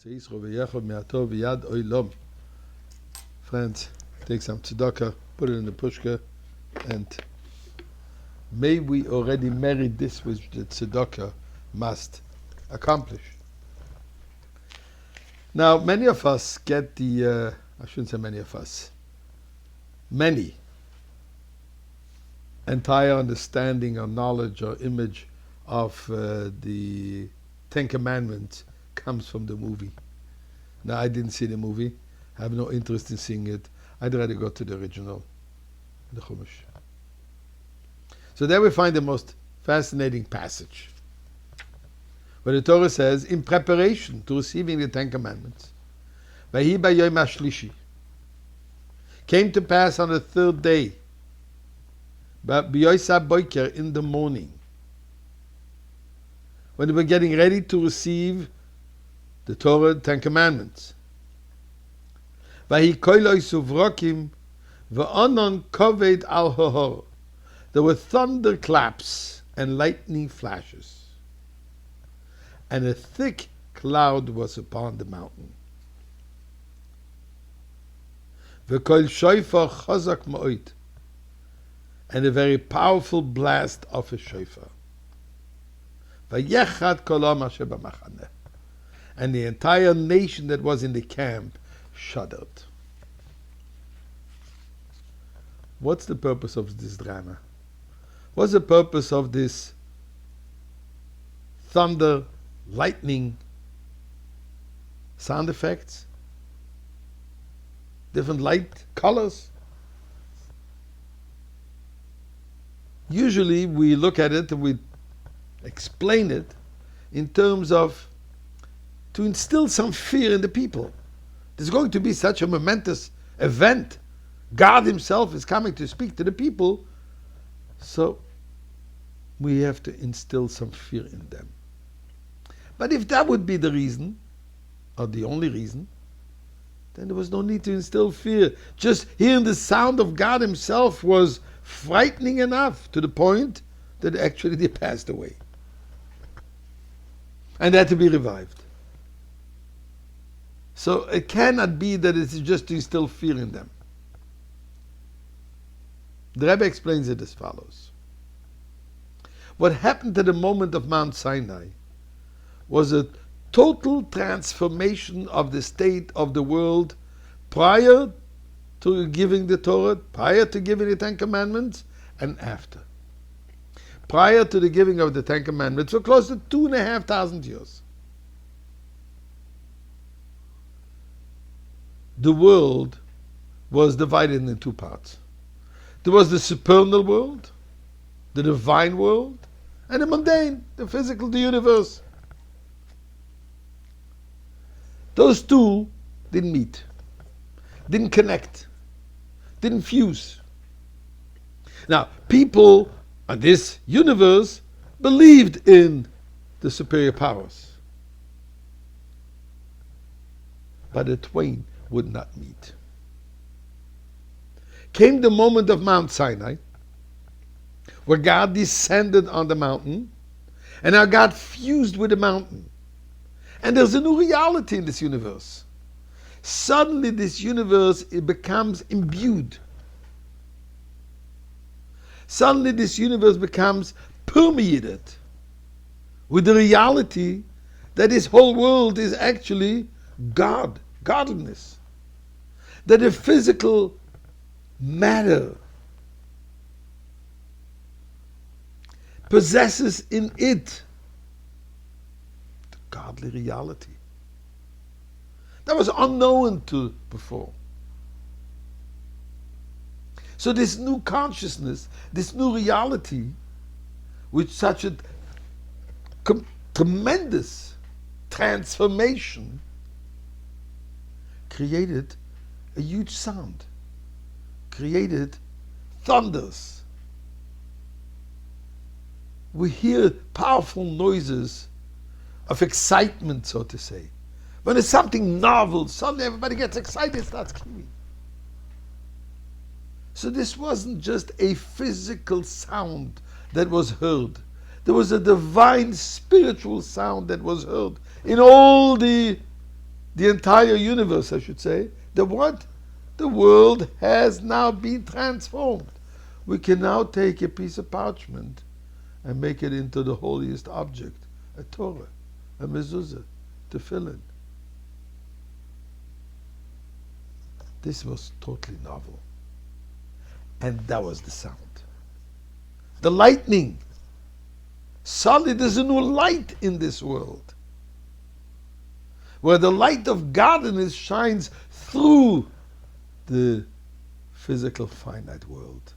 Friends, take some tzedakah, put it in the pushka, and may we already merit this which the tzedakah must accomplish. Now, many of us get I shouldn't say many of us, many entire understanding or knowledge or image of the Ten Commandments comes from the movie. Now, I didn't see the movie. I have no interest in seeing it. I'd rather go to the original, the Chumash. So there we find the most fascinating passage, where the Torah says, in preparation to receiving the Ten Commandments, Vahi b'yom hashlishi, came to pass on the third day, b'yosa boiker, in the morning, when they were getting ready to receive the Torah, the Ten Commandments. Vahi koiloi suvrokim v'onon koved al hohor. There were thunderclaps and lightning flashes, and a thick cloud was upon the mountain. V'kol shofar chazak ma'od, and a very powerful blast of a shofar. V'yechad kol ha'am asher b'machaneh, and the entire nation that was in the camp shuddered. What's the purpose of this drama? What's the purpose of this thunder, lightning, sound effects, different light colors? Usually we look at it and we explain it in terms of to instill some fear in the people. There's going to be such a momentous event. God himself is coming to speak to the people, so we have to instill some fear in them. But if that would be the reason, or the only reason, then there was no need to instill fear. Just hearing the sound of God himself was frightening enough, to the point that actually they passed away and had to be revived. So it cannot be that it's just to instill fear in them. The Rebbe explains it as follows. What happened at the moment of Mount Sinai was a total transformation of the state of the world prior to giving the Torah, prior to giving the Ten Commandments, and after. Prior to the giving of the Ten Commandments, for close to 2,500 years. The world was divided into two parts. There was the supernal world, the divine world, and the mundane, the physical, the universe. Those two didn't meet, didn't connect, didn't fuse. Now, people in this universe believed in the superior powers, but the twain would not meet. Came the moment of Mount Sinai, where God descended on the mountain, and now God fused with the mountain. And there's a new reality in this universe. Suddenly this universe, it becomes imbued. Suddenly this universe becomes permeated with the reality that this whole world is actually God, godliness. That the physical matter possesses in it the godly reality that was unknown to before. So this new consciousness, this new reality, with such a tremendous transformation, created a huge sound, created thunders. We hear powerful noises of excitement, so to say. When it's something novel, suddenly everybody gets excited, starts screaming. So this wasn't just a physical sound that was heard. There was a divine spiritual sound that was heard in all the the entire universe, I should say, that what? The world has now been transformed. We can now take a piece of parchment and make it into the holiest object, a Torah, a mezuzah, tefillin. This was totally novel. And that was the sound. The lightning. Suddenly there's a new light in this world. Where the light of godliness shines through the physical finite world.